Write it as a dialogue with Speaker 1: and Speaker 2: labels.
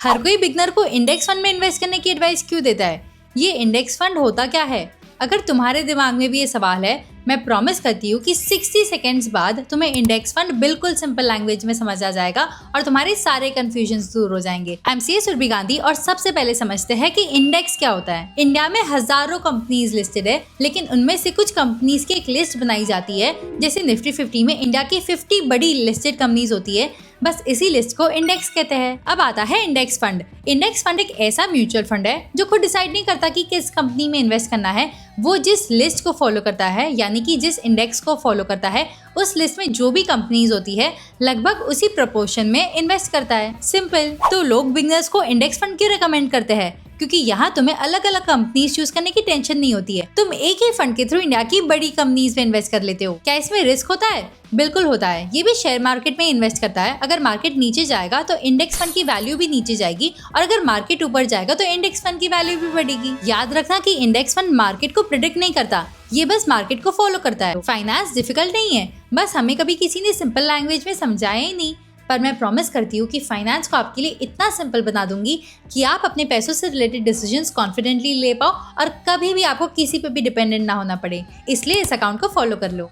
Speaker 1: हर कोई बिगनर को index fund में इन्वेस्ट करने की एडवाइस क्यों देता है? ये इंडेक्स फंड होता क्या है? अगर तुम्हारे दिमाग में भी ये सवाल है, मैं प्रॉमिस करती हूँ कि 60 सेकेंड्स बाद तुम्हें इंडेक्स फंड बिल्कुल सिंपल लैंग्वेज में समझ आ जाएगा और तुम्हारे सारे कंफ्यूजन दूर हो जाएंगे। I am C Surabhi Gandhi और सबसे पहले समझते हैं कि इंडेक्स क्या होता है। इंडिया में हजारों कंपनीज लिस्टेड है, लेकिन उनमें से कुछ कंपनीज की एक लिस्ट बनाई जाती है। जैसे निफ्टी 50 में इंडिया की 50 बड़ी लिस्टेड कंपनीज होती है, बस इसी लिस्ट को इंडेक्स कहते हैं। अब आता है इंडेक्स फंड। इंडेक्स फंड एक ऐसा म्यूचुअल फंड है जो खुद डिसाइड नहीं करता कि किस कंपनी में इन्वेस्ट करना है। वो जिस लिस्ट को फॉलो करता है, यानी कि जिस इंडेक्स को फॉलो करता है, उस लिस्ट में जो भी कंपनीज होती है लगभग उसी प्रोपोर्शन में इन्वेस्ट करता है। सिंपल। तो लोग बिगनर्स को इंडेक्स फंड क्यों रिकमेंड करते हैं? क्योंकि यहाँ तुम्हें अलग अलग कंपनीज चूज करने की टेंशन नहीं होती है। तुम एक ही फंड के थ्रू इंडिया की बड़ी कंपनीज में इन्वेस्ट कर लेते हो। क्या इसमें रिस्क होता है? बिल्कुल होता है। ये भी शेयर मार्केट में इन्वेस्ट करता है। अगर मार्केट नीचे जाएगा तो इंडेक्स फंड की वैल्यू भी नीचे जाएगी, और अगर मार्केट ऊपर जाएगा तो इंडेक्स फंड की वैल्यू भी बढ़ेगी। याद रखना कि इंडेक्स फंड मार्केट को प्रिडिक्ट नहीं करता, ये बस मार्केट को फॉलो करता है। फाइनेंस डिफिकल्ट नहीं है, बस हमें कभी किसी ने सिंपल लैंग्वेज में समझाया ही नहीं। पर मैं प्रॉमिस करती हूँ कि फाइनेंस को आपके लिए इतना सिंपल बना दूंगी कि आप अपने पैसों से रिलेटेड डिसीजंस कॉन्फिडेंटली ले पाओ और कभी भी आपको किसी पे भी डिपेंडेंट ना होना पड़े। इसलिए इस अकाउंट को फॉलो कर लो।